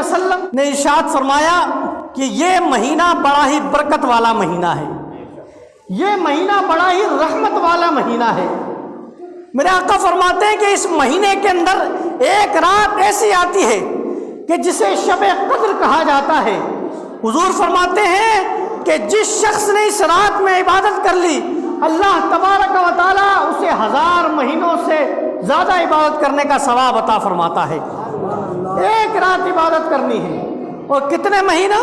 وسلم نے ارشاد فرمایا کہ یہ مہینہ بڑا ہی برکت والا مہینہ ہے، یہ مہینہ بڑا ہی رحمت والا مہینہ ہے۔ میرے آقا فرماتے ہیں کہ اس مہینے کے اندر ایک رات ایسی آتی ہے کہ جسے شب قدر کہا جاتا ہے۔ حضور فرماتے ہیں کہ جس شخص نے اس رات میں عبادت کر لی، اللہ تبارک و تعالیٰ اسے 1000 مہینوں سے زیادہ عبادت کرنے کا ثواب عطا فرماتا ہے۔ ایک رات عبادت کرنی ہے اور کتنے مہینہ؟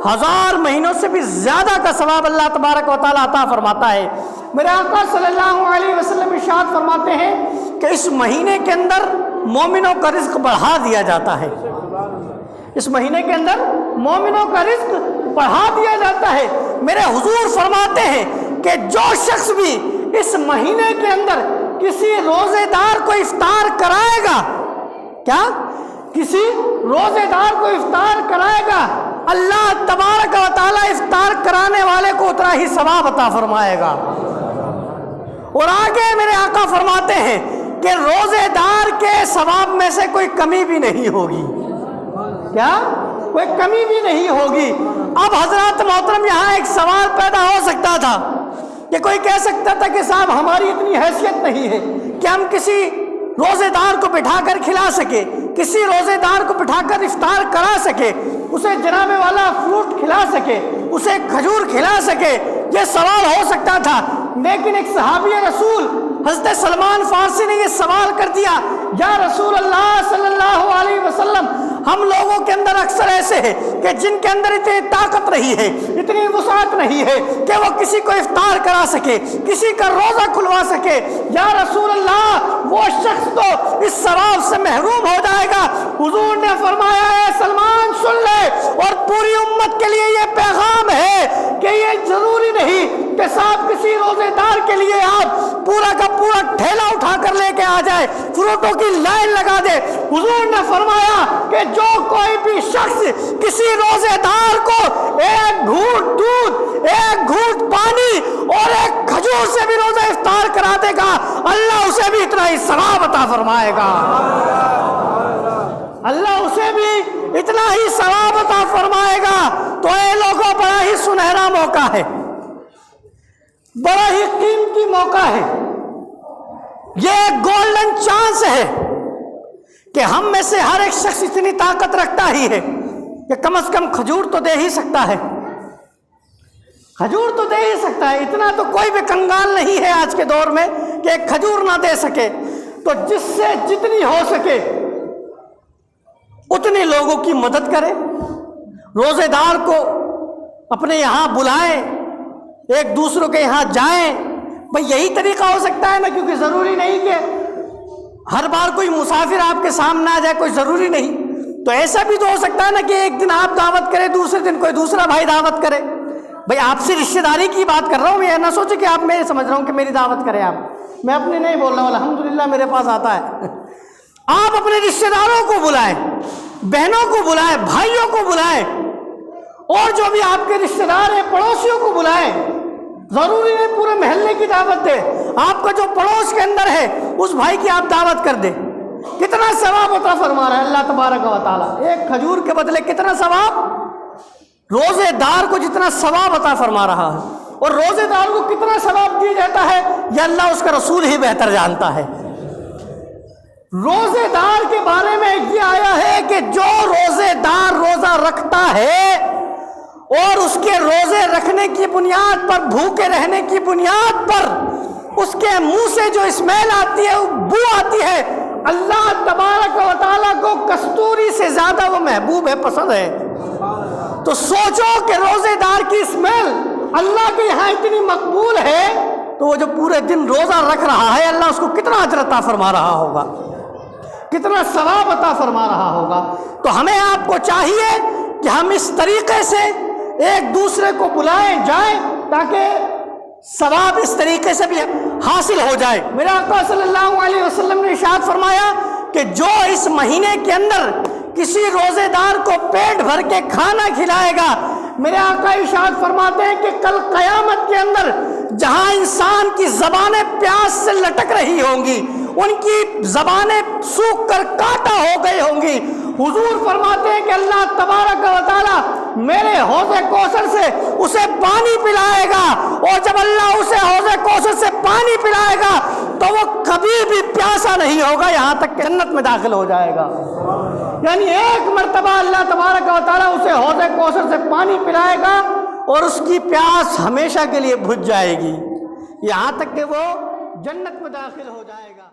1000 مہینوں سے بھی زیادہ کا ثواب اللہ تبارک و تعالیٰ عطا فرماتا ہے۔ میرے آقا صلی اللہ علیہ وسلم ارشاد فرماتے ہیں کہ اس مہینے کے اندر مومنوں کا رزق بڑھا دیا جاتا ہے، اس مہینے کے اندر مومنوں کا رزق بڑھا دیا جاتا ہے۔ میرے حضور فرماتے ہیں کہ جو شخص بھی اس مہینے کے اندر کسی روزے دار کو افطار کرائے گا، کیا؟ کسی روزے دار کو افطار کرائے گا، اللہ تبارک و تعالیٰ افطار کرانے والے کو اتنا ہی ثواب عطا فرمائے گا۔ اور آگے میرے آقا فرماتے ہیں کہ روزے دار کے ثواب میں سے کوئی کمی بھی نہیں ہوگی، کیا؟ کوئی کمی بھی نہیں ہوگی۔ اب حضرات محترم یہاں ایک سوال پیدا ہو سکتا تھا کہ کوئی کہہ سکتا تھا کہ صاحب ہماری اتنی حیثیت نہیں ہے کہ ہم کسی روزے دار کو بٹھا کر کھلا سکے، کسی روزے دار کو بٹھا کر افطار کرا سکے، اسے جناب والا فروٹ کھلا سکے، اسے کھجور کھلا سکے، یہ سوال ہو سکتا تھا۔ لیکن ایک صحابی رسول حضرت سلمان فارسی نے یہ سوال کر دیا، یا رسول اللہ صلی اللہ علیہ وسلم، ہم لوگوں کے اندر اکثر ایسے ہیں کہ جن کے اندر اتنی طاقت نہیں ہے، اتنی وسعت نہیں ہے کہ وہ کسی کو افطار کرا سکے، کسی کا روزہ کھلوا سکے، یا رسول اللہ وہ شخص تو اس ثواب سے محروم ہو جائے گا۔ حضور نے فرمایا، اے سلمان سن لے، اور پوری امت کے لیے یہ پیغام ہے کہ یہ ضروری نہیں کہ صاحب کسی روزے دار کے لیے آپ پورا کا پورا ٹھیلا اٹھا کر لے کے آ جائے، فروٹوں کی لائن لگا دے۔ حضور نے فرمایا کہ جو کوئی بھی شخص کسی روزے دار کو ایک گھونٹ دودھ، ایک گھونٹ پانی اور ایک کھجور سے بھی روزہ افطار کرا دے گا، اللہ اسے بھی اتنا ہی ثواب عطا فرمائے گا، اللہ اسے بھی اتنا ہی ثواب عطا فرمائے گا۔ تو اے لوگوں، بڑا ہی سنہرا موقع ہے، بڑا ہی قیمتی موقع ہے، یہ ایک گولڈن چانس ہے کہ ہم میں سے ہر ایک شخص اتنی طاقت رکھتا ہی ہے کہ کم از کم کھجور تو دے ہی سکتا ہے، کھجور تو دے ہی سکتا ہے۔ اتنا تو کوئی بھی کنگال نہیں ہے آج کے دور میں کہ ایک کھجور نہ دے سکے۔ تو جس سے جتنی ہو سکے اتنے لوگوں کی مدد کرے، روزے دار کو اپنے یہاں بلائیں، ایک دوسروں کے یہاں جائیں۔ بھئی یہی طریقہ ہو سکتا ہے نا، کیونکہ ضروری نہیں کہ ہر بار کوئی مسافر آپ کے سامنے آ جائے، کوئی ضروری نہیں۔ تو ایسا بھی تو ہو سکتا ہے نا کہ ایک دن آپ دعوت کرے، دوسرے دن کوئی دوسرا بھائی دعوت کرے۔ بھئی آپ سے رشتہ داری کی بات کر رہا ہوں، یہ نہ سوچے کہ آپ میں سمجھ رہا ہوں کہ میری دعوت کرے آپ، میں اپنی نہیں بول رہا ہوں، الحمدللہ میرے پاس آتا ہے۔ آپ اپنے رشتہ داروں کو بلائیں، بہنوں کو بلائیں، بھائیوں کو بلائیں، اور جو بھی آپ کے رشتہ دار ہیں پڑوسیوں کو بلائیں۔ ضروری نہیں پورے محلے کی دعوت دے، آپ کا جو پڑوس کے اندر ہے اس بھائی کی آپ دعوت کر دیں۔ کتنا ثواب عطا فرما رہا ہے اللہ تبارک و تعالیٰ، ایک کھجور کے بدلے کتنا ثواب، روزے دار کو جتنا ثواب عطا فرما رہا ہے، اور روزے دار کو کتنا ثواب دیا جاتا ہے یہ اللہ اس کا رسول ہی بہتر جانتا ہے۔ روزے دار کے بارے میں یہ آیا ہے کہ جو روزے دار روزہ رکھتا ہے اور اس کے روزے رکھنے کی بنیاد پر، بھوکے رہنے کی بنیاد پر اس کے منہ سے جو اسمیل آتی ہے، بو آتی ہے، اللہ تبارک و تعالیٰ کو کستوری سے زیادہ وہ محبوب ہے، پسند ہے۔ تو سوچو کہ روزے دار کی اسمیل اللہ کے یہاں اتنی مقبول ہے، تو وہ جو پورے دن روزہ رکھ رہا ہے اللہ اس کو کتنا اجر عطا فرما رہا ہوگا، کتنا ثواب عطا فرما رہا ہوگا۔ تو ہمیں آپ کو چاہیے کہ ہم اس طریقے سے ایک دوسرے کو بلائیں جائیں تاکہ ثواب اس طریقے سے بھی حاصل ہو جائے۔ میرے آقا صلی اللہ علیہ وسلم نے ارشاد فرمایا کہ جو اس مہینے کے اندر کسی روزے دار کو پیٹ بھر کے کھانا کھلائے گا، میرے آقا ارشاد فرماتے ہیں کہ کل قیامت کے اندر جہاں انسان کی زبانیں پیاس سے لٹک رہی ہوں گی، ان کی زبانیں سوکھ کر کانٹا ہو گئی ہوں گی۔ حضور فرماتے ہیں کہ اللہ تبارک و تعالیٰ میرے حوض کوثر سے اسے پانی پلائے گا، اور جب اللہ اسے حوض کوثر سے پانی پلائے گا تو وہ کبھی بھی پیاسا نہیں ہوگا یہاں تک کہ جنت میں داخل ہو جائے گا۔ یعنی ایک مرتبہ اللہ تبارک و تعالیٰ اسے حوض کوثر سے پانی پلائے گا اور اس کی پیاس ہمیشہ کے لیے بجھ جائے گی، یہاں تک کہ وہ جنت میں داخل ہو جائے گا۔